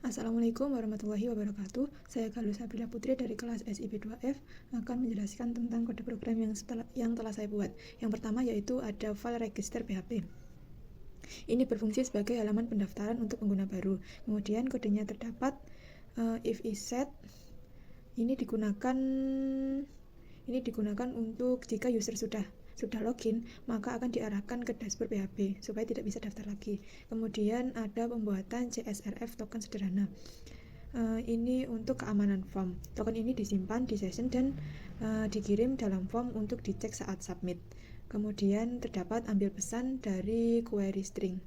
Assalamualaikum warahmatullahi wabarakatuh. Saya Galuh Sabila Putri dari kelas SIP 2F akan menjelaskan tentang kode program yang telah saya buat. Yang pertama yaitu ada file register PHP. Ini berfungsi sebagai halaman pendaftaran untuk pengguna baru. Kemudian kodenya terdapat if is set. Ini digunakan untuk jika user sudah login, maka akan diarahkan ke dashboard PHP supaya tidak bisa daftar lagi. Kemudian ada pembuatan CSRF token sederhana. Ini untuk keamanan form. Token ini disimpan di session dan dikirim dalam form untuk dicek saat submit. Kemudian terdapat ambil pesan dari query string.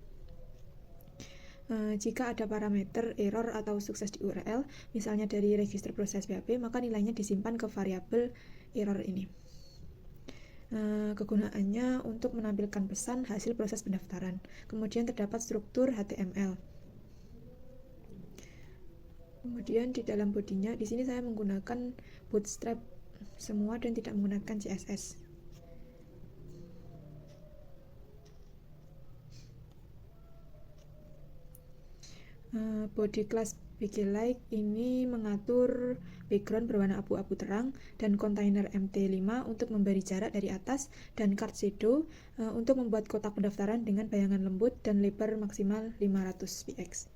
Jika ada parameter error atau sukses di URL, misalnya dari register proses PHP, maka nilainya disimpan ke variabel error ini. Kegunaannya untuk menampilkan pesan hasil proses pendaftaran. Kemudian terdapat struktur HTML. Kemudian di dalam bodinya, di sini saya menggunakan bootstrap semua dan tidak menggunakan CSS. Body class BigLike ini mengatur background berwarna abu-abu terang dan kontainer MT5 untuk memberi jarak dari atas dan card shadow untuk membuat kotak pendaftaran dengan bayangan lembut dan lebar maksimal 500 px.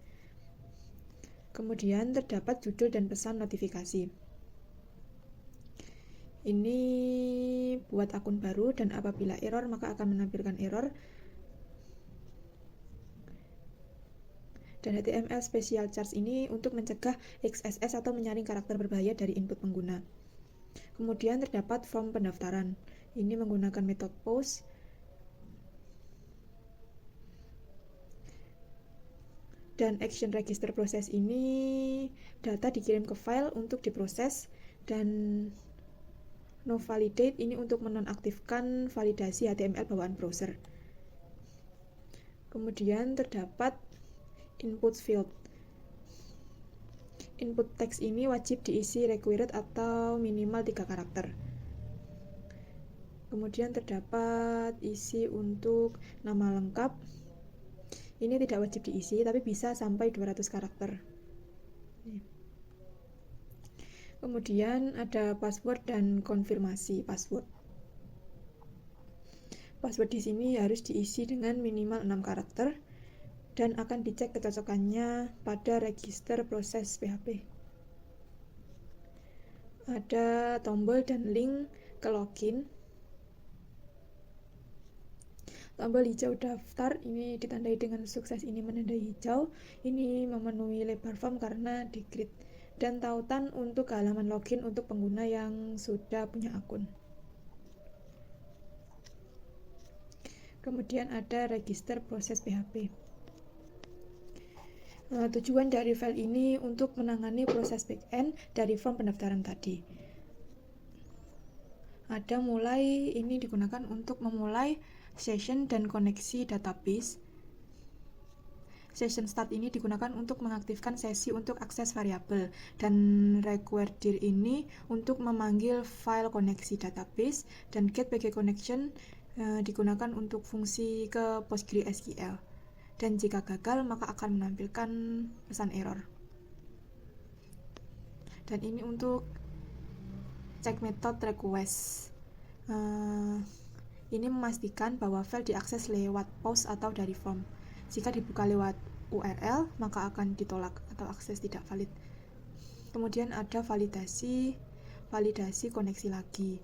Kemudian terdapat judul dan pesan notifikasi. Ini buat akun baru dan apabila error maka akan menampilkan error. Dan HTML Special Charge ini untuk mencegah XSS atau menyaring karakter berbahaya dari input pengguna. Kemudian terdapat form pendaftaran. Ini menggunakan metode post. Dan action register proses ini data dikirim ke file untuk diproses, dan no validate ini untuk menonaktifkan validasi HTML bawaan browser. Kemudian terdapat input field. Input teks ini wajib diisi required atau minimal 3 karakter. Kemudian terdapat isi untuk nama lengkap. Ini tidak wajib diisi, tapi bisa sampai 200 karakter. Kemudian ada password dan konfirmasi password. Password di sini harus diisi dengan minimal 6 karakter dan akan dicek kecocokannya pada register proses PHP. Ada tombol dan link ke login. Tombol hijau daftar ini ditandai dengan sukses, ini menandai hijau. Ini memenuhi lebar form karena di-grid. Dan tautan untuk halaman login untuk pengguna yang sudah punya akun. Kemudian ada register proses PHP. Tujuan dari file ini untuk menangani proses backend dari form pendaftaran tadi. Ada mulai, ini digunakan untuk memulai session dan koneksi database. Session start ini digunakan untuk mengaktifkan sesi untuk akses variabel, dan require ini untuk memanggil file koneksi database, dan get PG connection digunakan untuk fungsi ke PostgreSQL. Dan jika gagal maka akan menampilkan pesan error. Dan ini untuk cek method request. Ini memastikan bahwa file diakses lewat post atau dari form. Jika dibuka lewat URL maka akan ditolak atau akses tidak valid. Kemudian ada validasi koneksi lagi.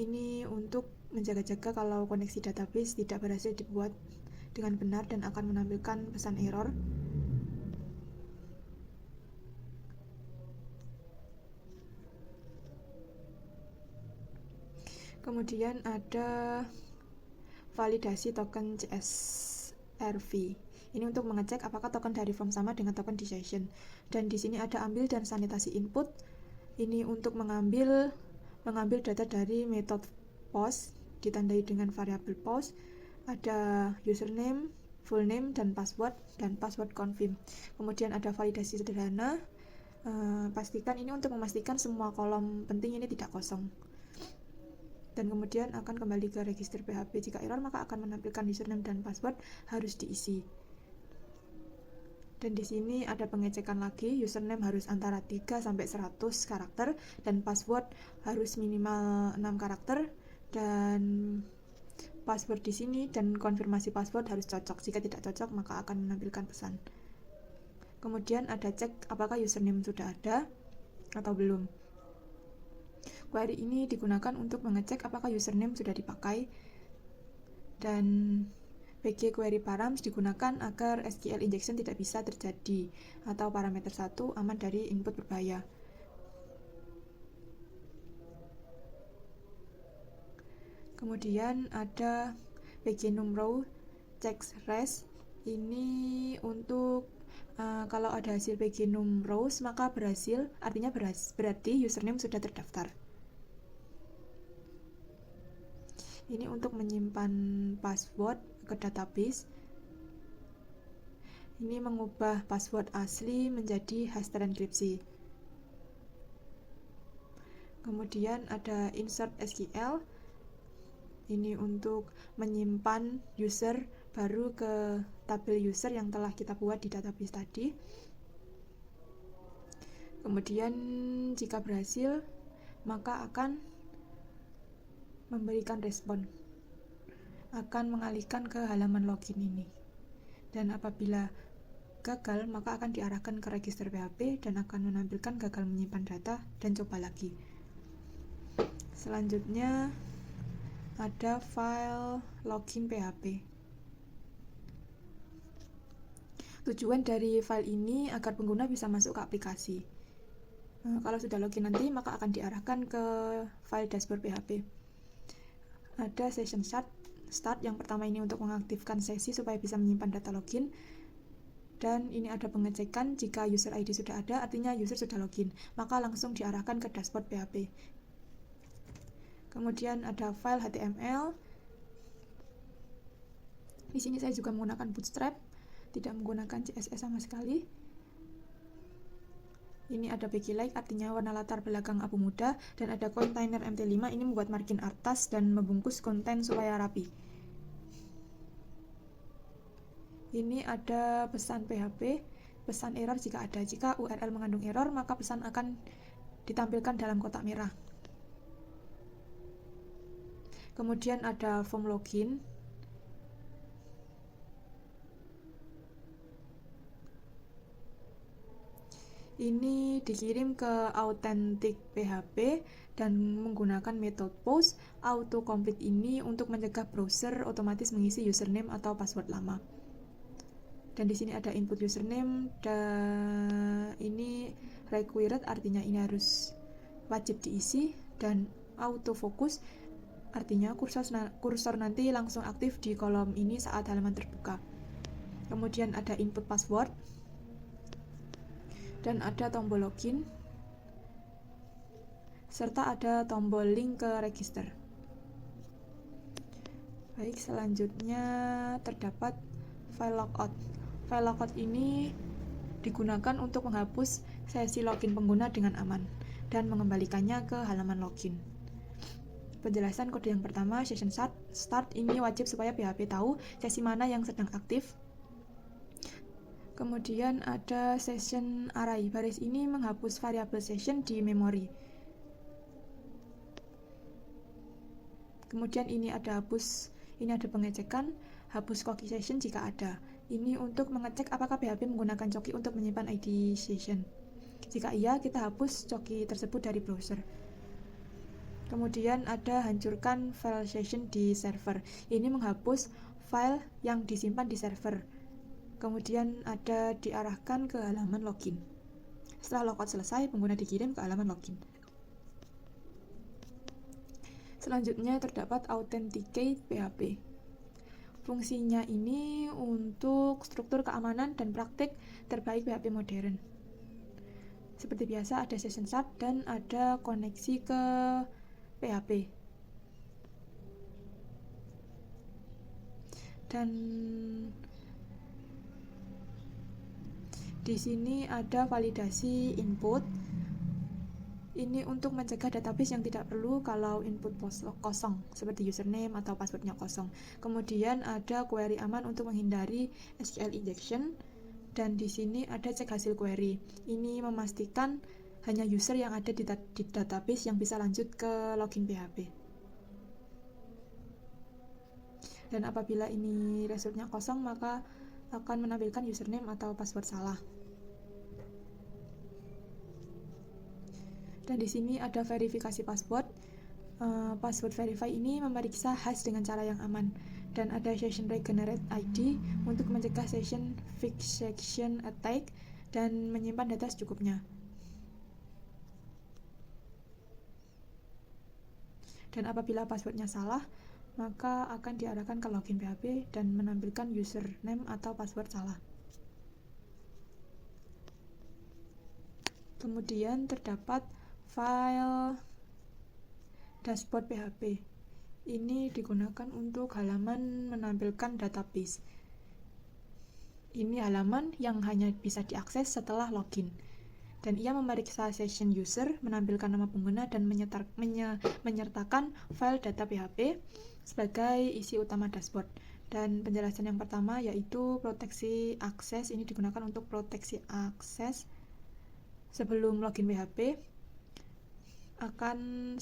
Ini untuk menjaga-jaga kalau koneksi database tidak berhasil dibuat dengan benar dan akan menampilkan pesan error. Kemudian ada validasi token CSRV. Ini untuk mengecek apakah token dari form sama dengan token di session. Dan di sini ada ambil dan sanitasi input. Ini untuk mengambil data dari metode post ditandai dengan variabel post. Ada username, full name, dan password confirm. Kemudian ada validasi sederhana. Pastikan ini untuk memastikan semua kolom penting ini tidak kosong. Dan kemudian akan kembali ke register PHP. Jika error maka akan menampilkan username dan password harus diisi. Dan di sini ada pengecekan lagi, username harus antara 3 sampai 100 karakter dan password harus minimal 6 karakter, dan password di sini dan konfirmasi password harus cocok. Jika tidak cocok maka akan menampilkan pesan. Kemudian ada cek apakah username sudah ada atau belum. Query ini digunakan untuk mengecek apakah username sudah dipakai, dan PG query params digunakan agar SQL injection tidak bisa terjadi atau parameter 1 aman dari input berbahaya. Kemudian ada PG numRow checks res. Ini untuk kalau ada hasil PG numRows maka berhasil, artinya berarti username sudah terdaftar. Ini untuk menyimpan password ke database. Ini mengubah password asli menjadi hash terenkripsi. Kemudian ada insert SQL. Ini untuk menyimpan user baru ke tabel user yang telah kita buat di database tadi. Kemudian jika berhasil maka akan memberikan respon, akan mengalihkan ke halaman login ini. Dan apabila gagal maka akan diarahkan ke register PHP dan akan menampilkan gagal menyimpan data dan coba lagi. Selanjutnya ada file login PHP. Tujuan dari file ini agar pengguna bisa masuk ke aplikasi. Kalau sudah login nanti maka akan diarahkan ke file dashboard PHP. Ada session start yang pertama ini untuk mengaktifkan sesi supaya bisa menyimpan data login, dan ini ada pengecekan jika user ID sudah ada, artinya user sudah login, maka langsung diarahkan ke dashboard PHP. Kemudian ada file HTML. Di sini saya juga menggunakan Bootstrap, tidak menggunakan CSS sama sekali. Ini ada backlight, artinya warna latar belakang abu muda, dan ada container MT5, ini membuat margin atas dan membungkus konten supaya rapi. Ini ada pesan PHP, pesan error jika ada. Jika URL mengandung error, maka pesan akan ditampilkan dalam kotak merah. Kemudian ada form login. Ini dikirim ke Authentic PHP dan menggunakan metode post. Autocomplete ini untuk mencegah browser otomatis mengisi username atau password lama. Dan di sini ada input username, dan ini required, artinya ini harus wajib diisi, dan autofocus artinya kursor nanti langsung aktif di kolom ini saat halaman terbuka. Kemudian ada input password, dan ada tombol login, serta ada tombol link ke register. Baik, selanjutnya terdapat file logout. File logout ini digunakan untuk menghapus sesi login pengguna dengan aman dan mengembalikannya ke halaman login. Penjelasan kode yang pertama, session start ini wajib supaya PHP tahu sesi mana yang sedang aktif. Kemudian ada session array. Baris ini menghapus variabel session di memori. Kemudian ini ada pengecekan, hapus cookie session jika ada. Ini untuk mengecek apakah PHP menggunakan cookie untuk menyimpan ID session. Jika iya, kita hapus cookie tersebut dari browser. Kemudian ada hancurkan file session di server. Ini menghapus file yang disimpan di server. Kemudian ada diarahkan ke halaman login. Setelah logout selesai, pengguna dikirim ke halaman login. Selanjutnya terdapat Authenticate PHP. Fungsinya ini untuk struktur keamanan dan praktik terbaik PHP modern. Seperti biasa ada session start dan ada koneksi ke PHP. Dan di sini ada validasi input. Ini untuk mencegah database yang tidak perlu kalau input kosong, seperti username atau passwordnya kosong. Kemudian ada query aman untuk menghindari SQL injection. Dan di sini ada cek hasil query. Ini memastikan hanya user yang ada di database yang bisa lanjut ke login PHP. Dan apabila ini resultnya kosong, maka akan menampilkan username atau password salah. Dan di sini ada verifikasi password. Password verify ini memeriksa hash dengan cara yang aman. Dan ada session regenerate ID untuk mencegah session fixation attack dan menyimpan data secukupnya. Dan apabila passwordnya salah, maka akan diarahkan ke login PHP dan menampilkan username atau password salah. Kemudian terdapat file dashboard PHP. Ini digunakan untuk halaman menampilkan database. Ini halaman yang hanya bisa diakses setelah login. Dan ia memeriksa session user, menampilkan nama pengguna, dan menyertakan file data PHP sebagai isi utama dashboard. Dan penjelasan yang pertama yaitu proteksi akses. Ini digunakan untuk proteksi akses sebelum login PHP.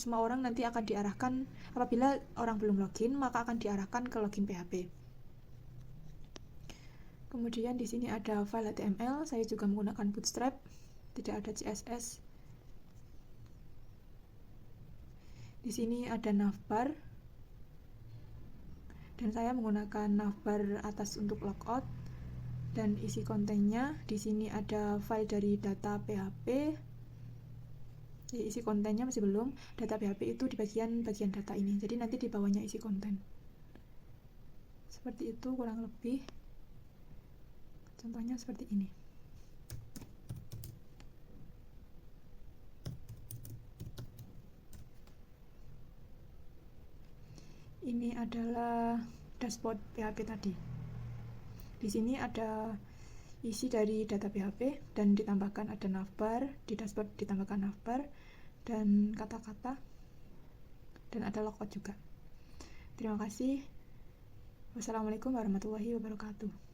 Semua orang nanti akan diarahkan, apabila orang belum login, maka akan diarahkan ke login PHP. Kemudian di sini ada file HTML, saya juga menggunakan Bootstrap, tidak ada CSS. Di sini ada navbar, dan saya menggunakan navbar atas untuk logout. Dan isi kontennya, di sini ada file dari data PHP. Isi kontennya masih belum, data PHP itu di bagian data ini, jadi nanti di bawahnya isi konten. Seperti itu kurang lebih, contohnya seperti ini. Ini adalah dashboard PHP tadi. Di sini ada isi dari data PHP dan ditambahkan ada navbar, di dashboard ditambahkan navbar dan kata-kata, dan ada logout juga. Terima kasih. Wassalamualaikum warahmatullahi wabarakatuh.